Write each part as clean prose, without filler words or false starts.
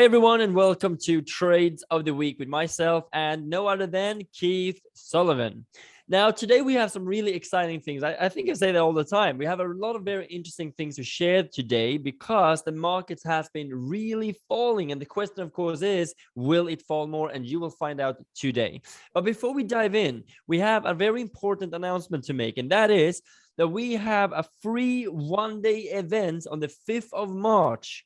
Hi, everyone, and welcome to Trades of the Week with myself and no other than Keith Sullivan. Now, today we have some really exciting things. I think I say that all the time. We have a lot of very interesting things to share today because the markets have been really falling. And the question, of course, is, will it fall more? And you will find out today. But before we dive in, we have a very important announcement to make, and that is that we have a free one-day event on the 5th of March.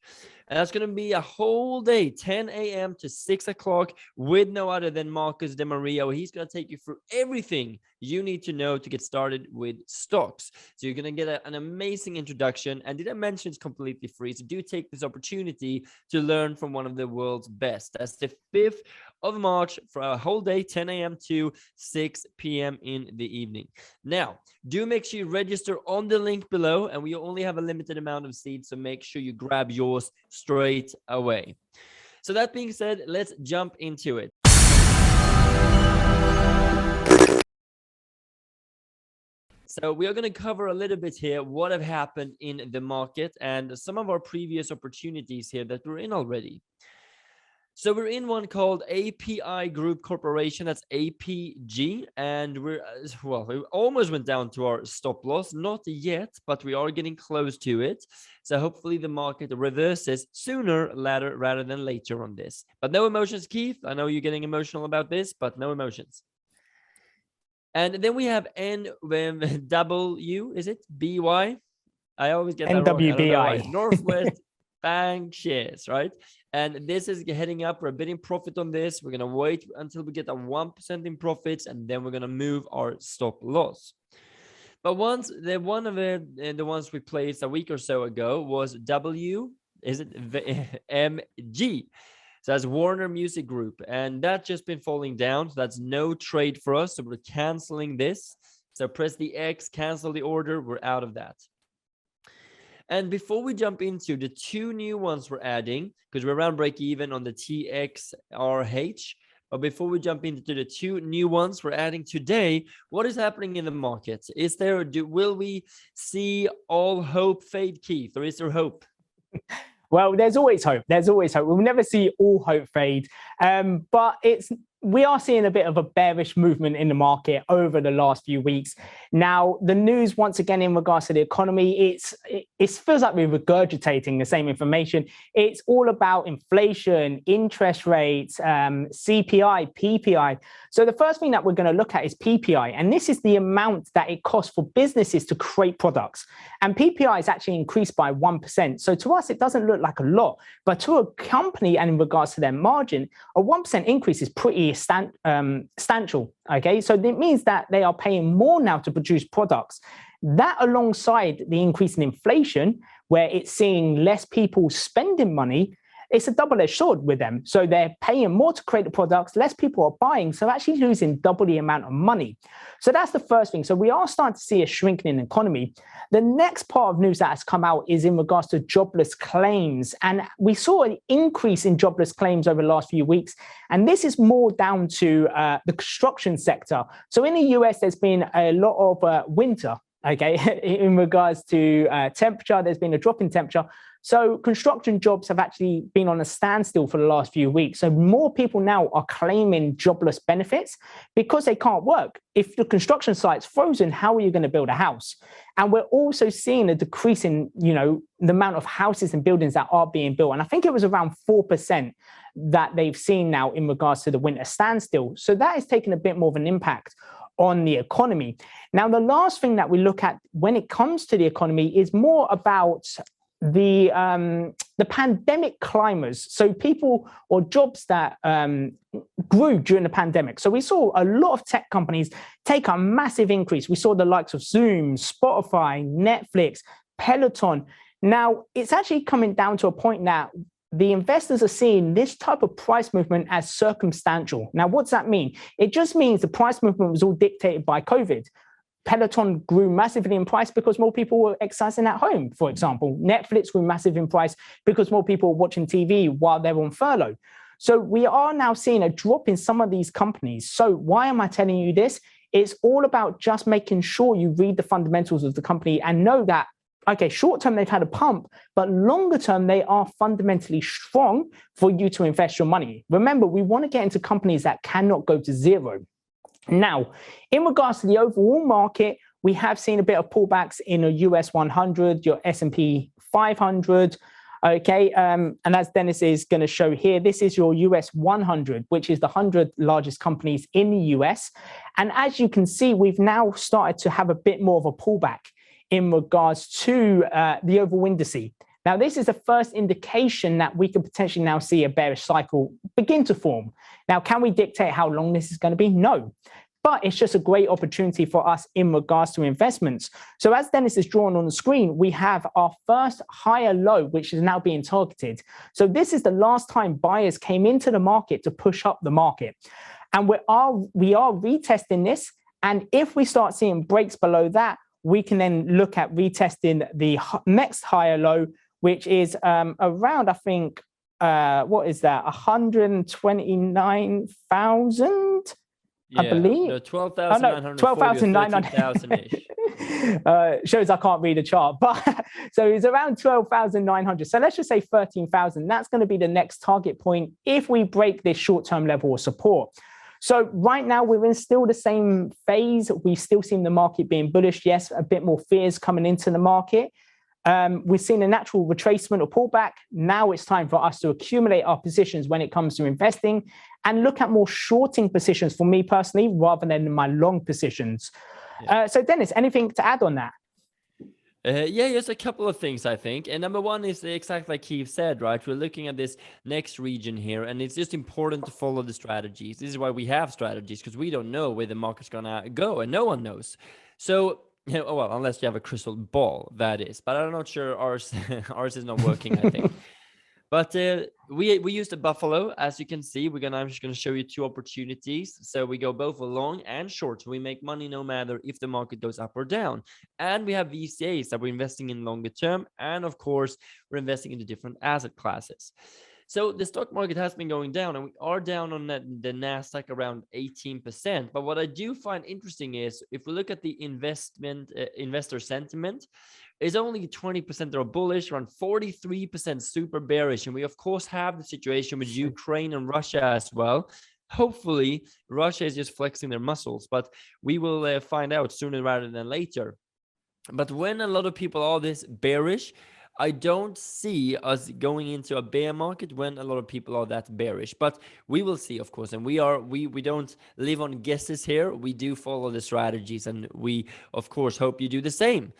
And that's going to be a whole day, 10 a.m. to 6 o'clock, with no other than Marcus DeMaria. He's going to take you through everything you need to know to get started with stocks. So you're going to get an amazing introduction. And did I mention it's completely free? So do take this opportunity to learn from one of the world's best. That's the 5th of March for a whole day, 10 a.m. to 6 p.m. in the evening. Now, do make sure you register on the link below, and we only have a limited amount of seats, so make sure you grab yours straight away. So that being said, let's jump into it. So we are going to cover a little bit here what have happened in the market and some of our previous opportunities here that we're in already. So we're in one called API Group Corporation, that's APG, and we almost went down to our stop loss, not yet, but we are getting close to it. So hopefully the market reverses sooner rather than later on this. But no emotions, Keith. I know you're getting emotional about this, but no emotions. And then we have NW, is it? BY? I always get that wrong. NWBI. Northwest Bank shares, right? And this is heading up. We're bidding profit on this. We're going to wait until we get a 1% in profits, and then we're going to move our stop loss. But one of the ones we placed a week or so ago was MG. So that's Warner Music Group, and that's just been falling down. So that's no trade for us. So we're canceling this. So press the X, cancel the order. We're out of that. And before we jump into the two new ones we're adding, because we're around break even on the TXRH, but before we jump into the two new ones we're adding today, what is happening in the market? Will we see all hope fade, Keith, or is there hope? Well, there's always hope. There's always hope. We'll never see all hope fade. But we are seeing a bit of a bearish movement in the market over the last few weeks. Now, the news, once again, in regards to the economy, it feels like we're regurgitating the same information. It's all about inflation, interest rates, CPI, PPI. So the first thing that we're going to look at is PPI. And this is the amount that it costs for businesses to create products. And PPI is actually increased by 1%. So to us, it doesn't look like a lot. But to a company and in regards to their margin, a 1% increase is pretty substantial. Okay, so it means that they are paying more now to produce products. That, alongside the increase in inflation, where it's seeing less people spending money, it's a double-edged sword with them. So they're paying more to create the products, less people are buying, so actually losing double the amount of money. So that's the first thing. So we are starting to see a shrinking economy. The next part of news that has come out is in regards to jobless claims. And we saw an increase in jobless claims over the last few weeks. And this is more down to the construction sector. So in the US, there's been a lot of winter, okay, in regards to temperature. There's been a drop in temperature. So construction jobs have actually been on a standstill for the last few weeks. So more people now are claiming jobless benefits because they can't work. If the construction site's frozen, how are you going to build a house? And we're also seeing a decrease in, the amount of houses and buildings that are being built. And I think it was around 4% that they've seen now in regards to the winter standstill. So that is taking a bit more of an impact on the economy. Now, the last thing that we look at when it comes to the economy is more about the pandemic climbers, so people or jobs that grew during the pandemic. So we saw a lot of tech companies take a massive increase. We saw the likes of Zoom, Spotify, Netflix, Peloton. Now, it's actually coming down to a point that the investors are seeing this type of price movement as circumstantial. Now, what's that mean? It just means the price movement was all dictated by COVID. Peloton grew massively in price because more people were exercising at home, for example. Netflix grew massive in price because more people were watching TV while they were on furlough. So we are now seeing a drop in some of these companies. So why am I telling you this? It's all about just making sure you read the fundamentals of the company and know that Okay, short term, they've had a pump, but longer term, they are fundamentally strong for you to invest your money. Remember, we want to get into companies that cannot go to zero. Now, in regards to the overall market, we have seen a bit of pullbacks in a US 100, your S&P 500. Okay, and as Dennis is going to show here, this is your US 100, which is the 100 largest companies in the US. And as you can see, we've now started to have a bit more of a pullback in regards to the overall indice. Now, this is the first indication that we could potentially now see a bearish cycle begin to form. Now, can we dictate how long this is going to be? No. But it's just a great opportunity for us in regards to investments. So as Dennis is drawn on the screen, we have our first higher low, which is now being targeted. So this is the last time buyers came into the market to push up the market. And we are retesting this. And if we start seeing breaks below that, we can then look at retesting the next higher low, which is around, I think, what is that? 129,000, I believe. No, 12,900. Shows I can't read a chart, but so it's around 12,900. So let's just say 13,000. That's going to be the next target point if we break this short-term level of support. So right now, we're in still the same phase. We've still seen the market being bullish. Yes, a bit more fears coming into the market. We've seen a natural retracement or pullback. Now it's time for us to accumulate our positions when it comes to investing and look at more shorting positions for me personally, rather than my long positions. Yeah. So Dennis, anything to add on that? Yeah, just a couple of things, I think. And number one is exactly like Keith said, right? We're looking at this next region here, and it's just important to follow the strategies. This is why we have strategies, because we don't know where the market's going to go, and no one knows. So, well, unless you have a crystal ball, that is. But I'm not sure ours is not working, I think. But we used a buffalo, as you can see. I'm just gonna show you two opportunities. So we go both long and short. So we make money no matter if the market goes up or down. And we have VCAs that we're investing in longer term, and of course we're investing into different asset classes. So the stock market has been going down, and we are down on the Nasdaq around 18%. But what I do find interesting is if we look at the investor sentiment, is only 20% that are bullish, around 43% super bearish. And we, of course, have the situation with Ukraine and Russia as well. Hopefully, Russia is just flexing their muscles, but we will find out sooner rather than later. But when a lot of people are this bearish, I don't see us going into a bear market when a lot of people are that bearish, but we will see, of course. And we don't live on guesses here. We do follow the strategies, and we, of course, hope you do the same.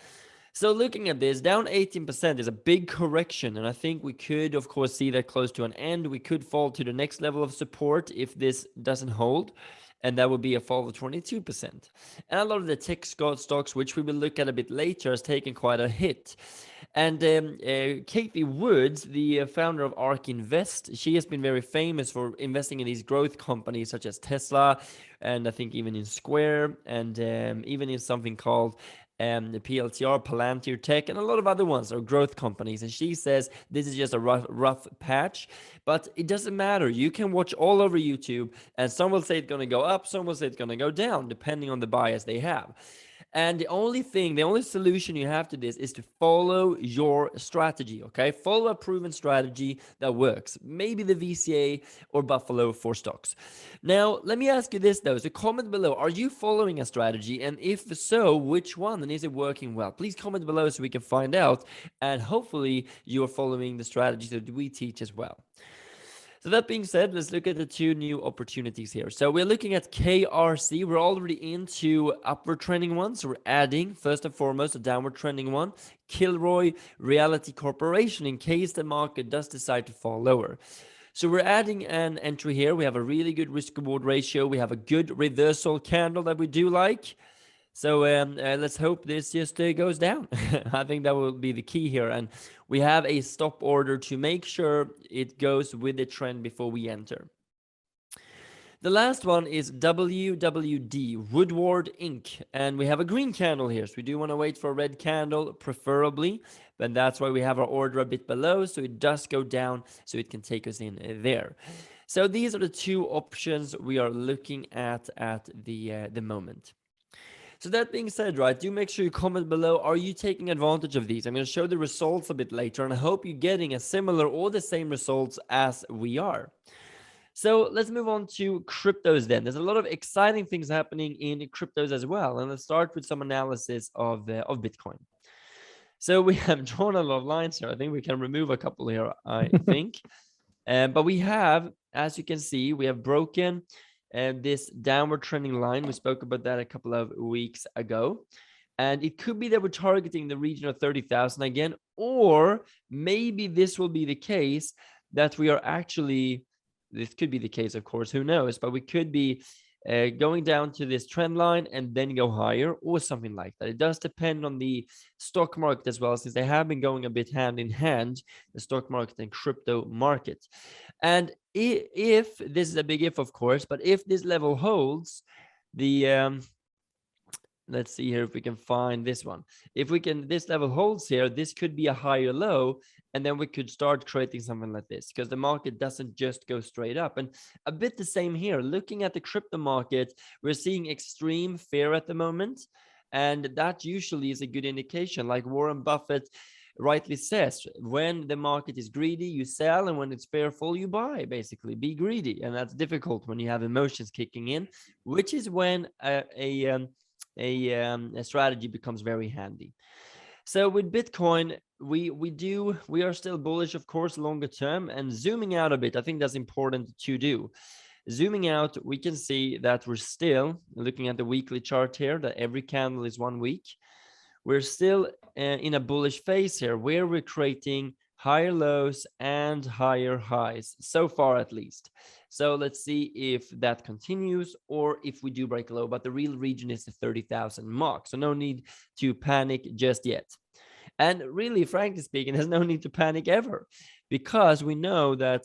So looking at this, down 18% is a big correction, and I think we could, of course, see that close to an end. We could fall to the next level of support if this doesn't hold, and that would be a fall of 22%. And a lot of the tech stocks, which we will look at a bit later, has taken quite a hit. And Katie Woods, the founder of ARK Invest, she has been very famous for investing in these growth companies such as Tesla, and I think even in Square, and even in something called the PLTR, Palantir Tech, and a lot of other ones are growth companies. And she says this is just a rough patch, but it doesn't matter. You can watch all over YouTube, and some will say it's going to go up, some will say it's going to go down, depending on the bias they have. And the only solution you have to this is to follow your strategy, okay? Follow a proven strategy that works. Maybe the VCA or Buffalo for stocks. Now, let me ask you this, though. So comment below. Are you following a strategy? And if so, which one? And is it working well? Please comment below so we can find out. And hopefully, you're following the strategy that we teach as well. So that being said, let's look at the two new opportunities here. So we're looking at KRC. We're already into upward trending one. So we're adding, first and foremost, a downward trending one. Kilroy Realty Corporation, in case the market does decide to fall lower. So we're adding an entry here. We have a really good risk-reward ratio. We have a good reversal candle that we do like. So let's hope this just goes down. I think that will be the key here. And we have a stop order to make sure it goes with the trend before we enter. The last one is WWD, Woodward Inc. And we have a green candle here. So we do want to wait for a red candle, preferably. But that's why we have our order a bit below. So it does go down, so it can take us in there. So these are the two options we are looking at the moment. So that being said, right, do make sure you comment below. Are you taking advantage of these? I'm going to show the results a bit later, and I hope you're getting a similar or the same results as we are. So let's move on to cryptos then. There's a lot of exciting things happening in cryptos as well. And let's start with some analysis of Bitcoin. So we have drawn a lot of lines here. I think we can remove a couple here, I think. But we have, as you can see, we have broken this downward trending line. We spoke about that a couple of weeks ago. And it could be that we're targeting the region of 30,000 again, or maybe this will be the case that we are actually, this could be the case, of course, who knows, but we could be going down to this trend line and then go higher or something like that. It does depend on the stock market as well, since they have been going a bit hand in hand, the stock market and crypto market. And if this is a big if, of course, but if this level holds, the let's see here if we can find this one. If we can, this level holds here, this could be a higher low, and then we could start creating something like this, because the market doesn't just go straight up. And a bit the same here. Looking at the crypto market, we're seeing extreme fear at the moment, and that usually is a good indication. Like Warren Buffett rightly says, when the market is greedy, you sell, and when it's fearful, you buy. Basically, be greedy, and that's difficult when you have emotions kicking in, which is when a strategy becomes very handy. So with Bitcoin, we are still bullish, of course, longer term. And zooming out a bit, I think that's important to do. Zooming out, we can see that we're still looking at the weekly chart here, that every candle is 1 week. We're still in a bullish phase here, where we're creating higher lows and higher highs, so far at least. So let's see if that continues or if we do break low, but the real region is the 30,000 mark. So no need to panic just yet. And really, frankly speaking, there's no need to panic ever, because we know that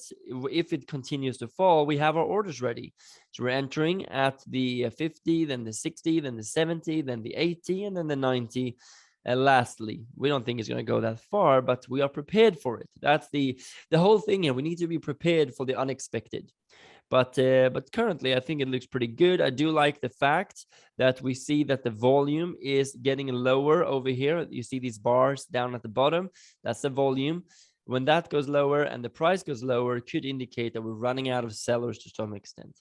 if it continues to fall, we have our orders ready. So we're entering at the 50, then the 60, then the 70, then the 80, and then the 90. And lastly, we don't think it's going to go that far, but we are prepared for it. That's the whole thing here. We need to be prepared for the unexpected. But currently, I think it looks pretty good. I do like the fact that we see that the volume is getting lower over here. You see these bars down at the bottom. That's the volume. When that goes lower and the price goes lower, it could indicate that we're running out of sellers to some extent.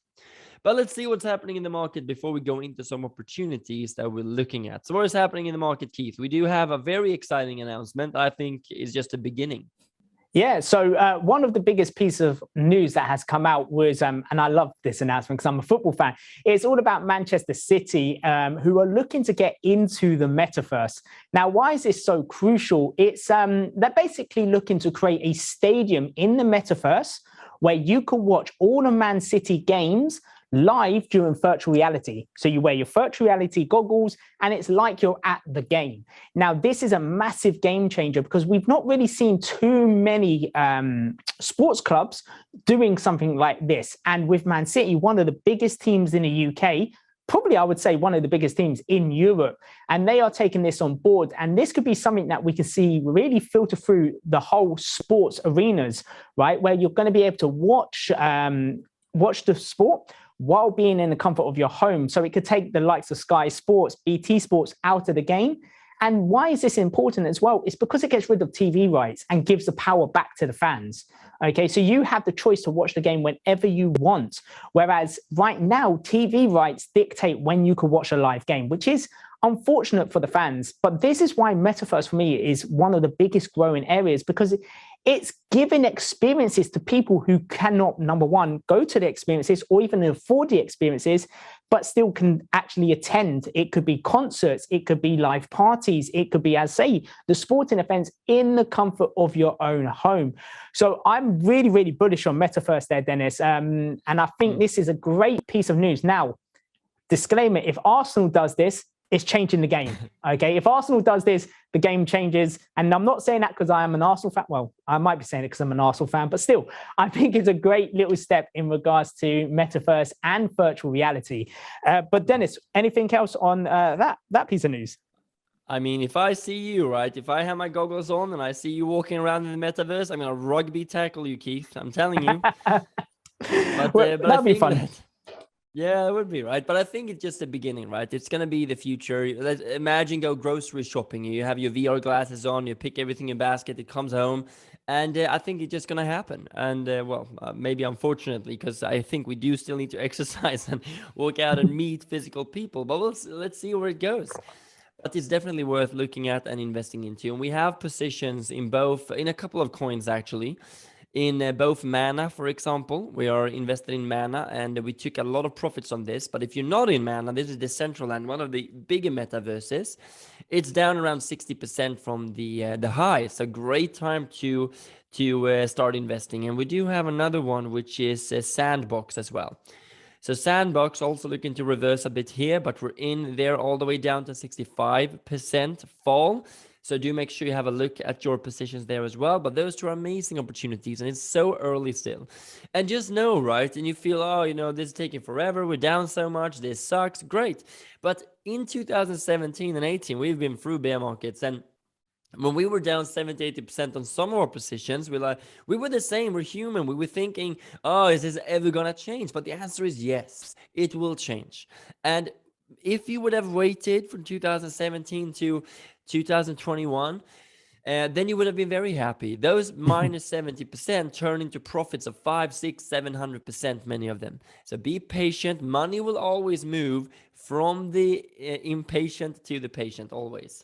But let's see what's happening in the market before we go into some opportunities that we're looking at. So what is happening in the market, Keith? We do have a very exciting announcement. I think is just a beginning. Yeah, so one of the biggest pieces of news that has come out was, and I love this announcement because I'm a football fan, it's all about Manchester City, who are looking to get into the Metaverse. Now, why is this so crucial? It's they're basically looking to create a stadium in the Metaverse where you can watch all the Man City games live during virtual reality. So you wear your virtual reality goggles and it's like you're at the game. Now, this is a massive game changer because we've not really seen too many sports clubs doing something like this. And with Man City, one of the biggest teams in the UK, probably I would say one of the biggest teams in Europe, and they are taking this on board. And this could be something that we can see really filter through the whole sports arenas, right? Where you're going to be able to watch the sport while being in the comfort of your home. So it could take the likes of Sky Sports, BT Sports out of the game. And why is this important as well? It's because it gets rid of TV rights and gives the power back to the fans. Okay, so you have the choice to watch the game whenever you want. Whereas right now, TV rights dictate when you can watch a live game, which is unfortunate for the fans. But this is why Metaverse for me is one of the biggest growing areas, because it's giving experiences to people who cannot, number one, go to the experiences or even afford the experiences, but still can actually attend. It could be concerts, it could be live parties, it could be, as say, the sporting events in the comfort of your own home. So I'm really, really bullish on Metaverse there, Dennis. And I think this is a great piece of news. Now, disclaimer, if Arsenal does this, it's changing the game. Okay, if Arsenal does this, the game changes. And I'm not saying that because I am an Arsenal fan. Well, I might be saying it because I'm an Arsenal fan, but still, I think it's a great little step in regards to Metaverse and virtual reality. But Dennis, anything else on that piece of news? I mean, if I see you, right, if I have my goggles on and I see you walking around in the Metaverse, I'm going to rugby tackle you, Keith. I'm telling you. But that'll be fun. Yeah, it would be right. But I think it's just the beginning, right? It's going to be the future. Let's imagine go grocery shopping. You have your VR glasses on, you pick everything in basket, it comes home. And I think it's just going to happen. And maybe unfortunately, because I think we do still need to exercise and walk out and meet physical people. But let's see where it goes. But it's definitely worth looking at and investing into. And we have positions in a couple of coins actually. In both Mana, for example, we are invested in Mana and we took a lot of profits on this. But if you're not in Mana, this is Decentraland, one of the bigger metaverses. It's down around 60% from the high. It's a great time to start investing. And we do have another one, which is Sandbox as well. So Sandbox also looking to reverse a bit here, but we're in there all the way down to 65% fall. So do make sure you have a look at your positions there as well. But those two are amazing opportunities, and it's so early still. And just know, right? And you feel, oh, this is taking forever. We're down so much. This sucks. Great. But in 2017 and 18, we've been through bear markets, and when we were down 70-80% on some of our positions, we were the same. We're human. We were thinking, oh, is this ever gonna change? But the answer is yes, it will change. And if you would have waited from 2017 to 2021, then you would have been very happy. Those minus 70% turn into profits of 5, 6, 700%, many of them. So be patient. Money will always move from the impatient to the patient, always.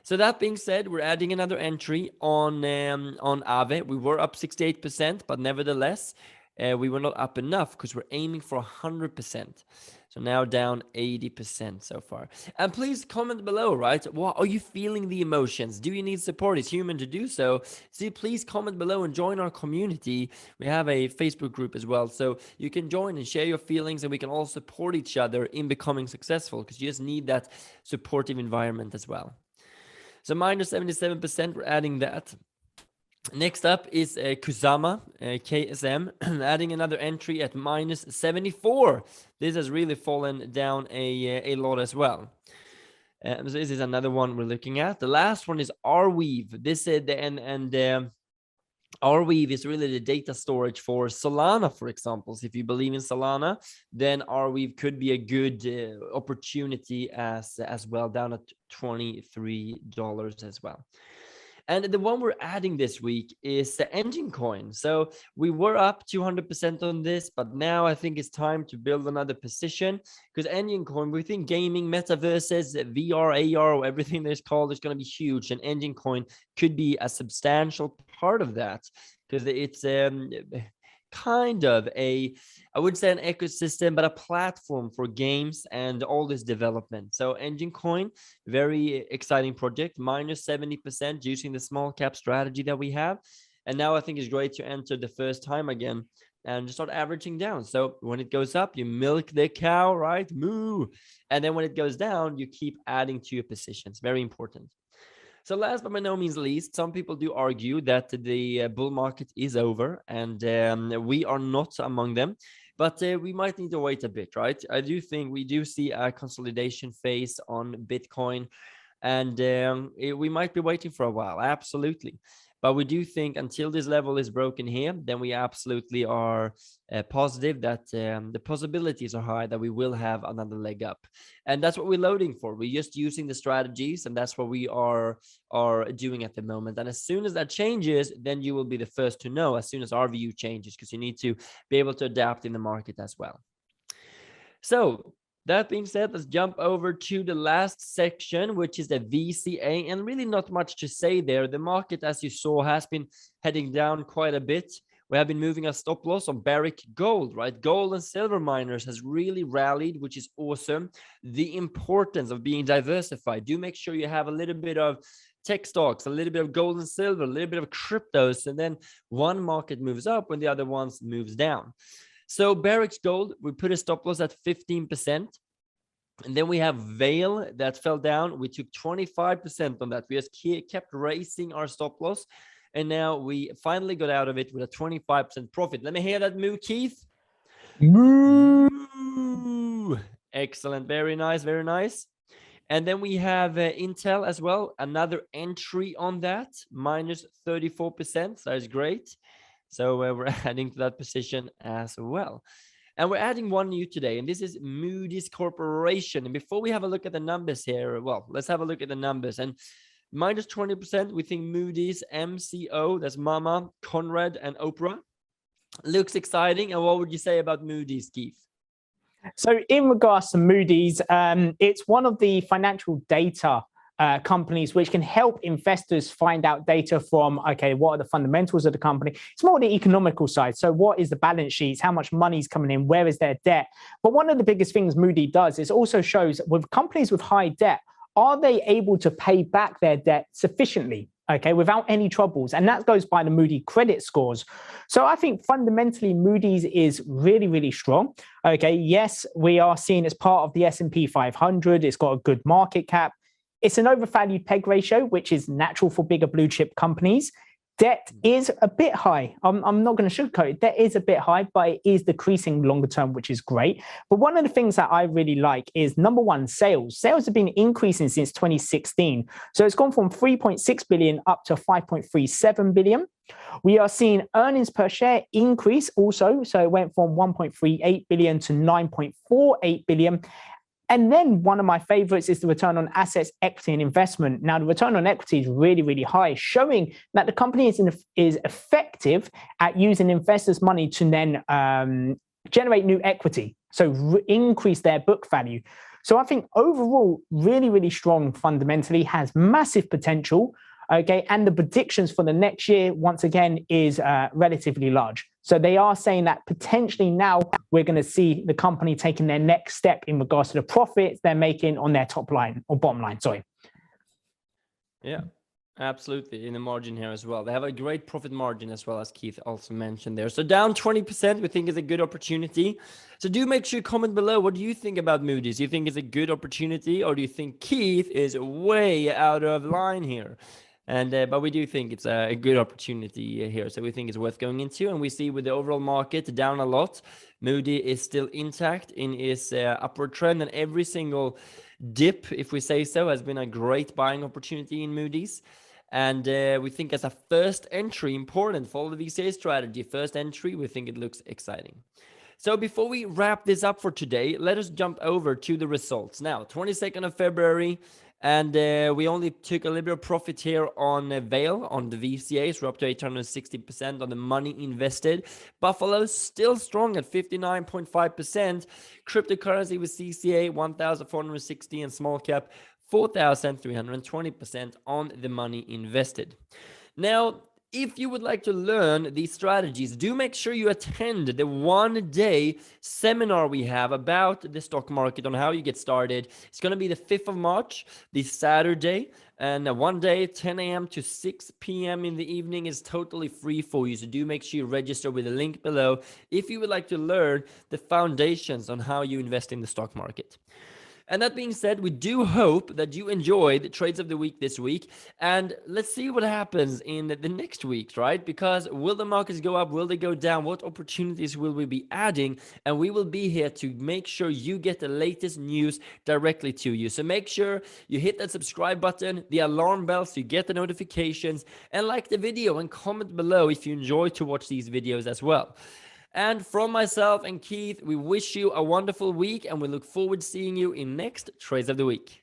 So that being said, we're adding another entry on Aave. We were up 68%, but nevertheless, we were not up enough because we're aiming for 100%. So now down 80% so far. And please comment below, right? Well, are you feeling the emotions? Do you need support? It's human to do so. So please comment below and join our community. We have a Facebook group as well. So you can join and share your feelings, and we can all support each other in becoming successful, because you just need that supportive environment as well. So minus 77%, we're adding that. Next up is Kusama, KSM, adding another entry at minus 74. This has really fallen down a lot as well. So this is another one we're looking at. The last one is Arweave. This is Arweave is really the data storage for Solana, for example. So if you believe in Solana, then Arweave could be a good opportunity as well, down at $23 as well. And the one we're adding this week is the Engine Coin. So we were up 200% on this, but now I think it's time to build another position, because Engine Coin, we think gaming, metaverses, VR, AR, everything that's called is going to be huge. And Engine Coin could be a substantial part of that, because it's kind of I would say an ecosystem, but a platform for games and all this development. So Engine Coin, very exciting project, minus 70% using the small cap strategy that we have. And now I think it's great to enter the first time again and just start averaging down. So when it goes up, you milk the cow, right? Moo. And then when it goes down, you keep adding to your positions. Very important. So last but by no means least, some people do argue that the bull market is over, and we are not among them. But we might need to wait a bit, right? I do think we do see a consolidation phase on Bitcoin, and we might be waiting for a while, absolutely. But we do think until this level is broken here, then we absolutely are positive that the possibilities are high that we will have another leg up. And that's what we're loading for. We're just using the strategies, and that's what we are doing at the moment. And as soon as that changes, then you will be the first to know, as soon as our view changes, because you need to be able to adapt in the market as well. So that being said, let's jump over to the last section, which is the VCA, and really not much to say there. The market, as you saw, has been heading down quite a bit. We have been moving a stop loss on Barrick Gold, right? Gold and silver miners has really rallied, which is awesome. The importance of being diversified. Do make sure you have a little bit of tech stocks, a little bit of gold and silver, a little bit of cryptos, and then one market moves up when the other one moves down. So Barrick's Gold, we put a stop loss at 15%. And then we have Vail that fell down. We took 25% on that. We just kept raising our stop loss. And now we finally got out of it with a 25% profit. Let me hear that moo, Keith. Moo. Excellent. Very nice. Very nice. And then we have Intel as well. Another entry on that, minus 34%. So that's great. So we're adding to that position as well. And we're adding one new today, and this is Moody's Corporation. And before we have a look at the numbers here, well, let's have a look at the numbers. And minus 20%, we think Moody's, MCO, that's Mama, Conrad, and Oprah. Looks exciting. And what would you say about Moody's, Keith? So in regards to Moody's, it's one of the financial data companies which can help investors find out data from, okay, what are the fundamentals of the company? It's more the economical side. So what is the balance sheets? How much money is coming in? Where is their debt? But one of the biggest things Moody does is also shows with companies with high debt, are they able to pay back their debt sufficiently? Okay, without any troubles. And that goes by the Moody credit scores. So I think fundamentally Moody's is really, really strong. Okay, yes, we are seen as part of the S&P 500. It's got a good market cap. It's an overvalued PEG ratio, which is natural for bigger blue chip companies. Debt is a bit high. I'm not going to sugarcoat it. Debt is a bit high, but it is decreasing longer term, which is great. But one of the things that I really like is, number one, sales. Sales have been increasing since 2016. So it's gone from 3.6 billion up to 5.37 billion. We are seeing earnings per share increase also. So it went from 1.38 billion to 9.48 billion. And then one of my favorites is the return on assets, equity, and investment. Now, the return on equity is really, really high, showing that the company is effective at using investors' money to then generate new equity, so increase their book value. So I think overall, really, really strong fundamentally, has massive potential. Okay, and the predictions for the next year, once again, is relatively large. So they are saying that potentially now we're going to see the company taking their next step in regards to the profits they're making on their top line or bottom line. Sorry. Yeah, absolutely. In the margin here as well. They have a great profit margin as well, as Keith also mentioned there. So down 20%, we think is a good opportunity. So do make sure you comment below. What do you think about Moody's? Do you think it's a good opportunity, or do you think Keith is way out of line here? And but we do think it's a good opportunity here, so we think it's worth going into. And we see with the overall market down a lot, Moody is still intact in its upward trend, and every single dip, if we say so, has been a great buying opportunity in Moody's. And we think as a first entry, important, follow the VCA strategy, first entry, we think it looks exciting. So before we wrap this up for today, let us jump over to the results. Now, 22nd of February, and we only took a little bit of profit here on Vail, on the VCAs. We're up to 860% on the money invested. Buffalo still strong at 59.5%. Cryptocurrency with CCA 1,460, and small cap 4,320% on the money invested. Now, if you would like to learn these strategies, do make sure you attend the one-day seminar we have about the stock market on how you get started. It's going to be the 5th of March, this Saturday, and one day, 10 a.m. to 6 p.m. in the evening is totally free for you. So do make sure you register with the link below if you would like to learn the foundations on how you invest in the stock market. And that being said, we do hope that you enjoyed Trades of the Week this week. And let's see what happens in the next week, right? Because will the markets go up? Will they go down? What opportunities will we be adding? And we will be here to make sure you get the latest news directly to you. So make sure you hit that subscribe button, the alarm bell, so you get the notifications, and like the video and comment below if you enjoy to watch these videos as well. And from myself and Keith, we wish you a wonderful week, and we look forward to seeing you in next Trades of the Week.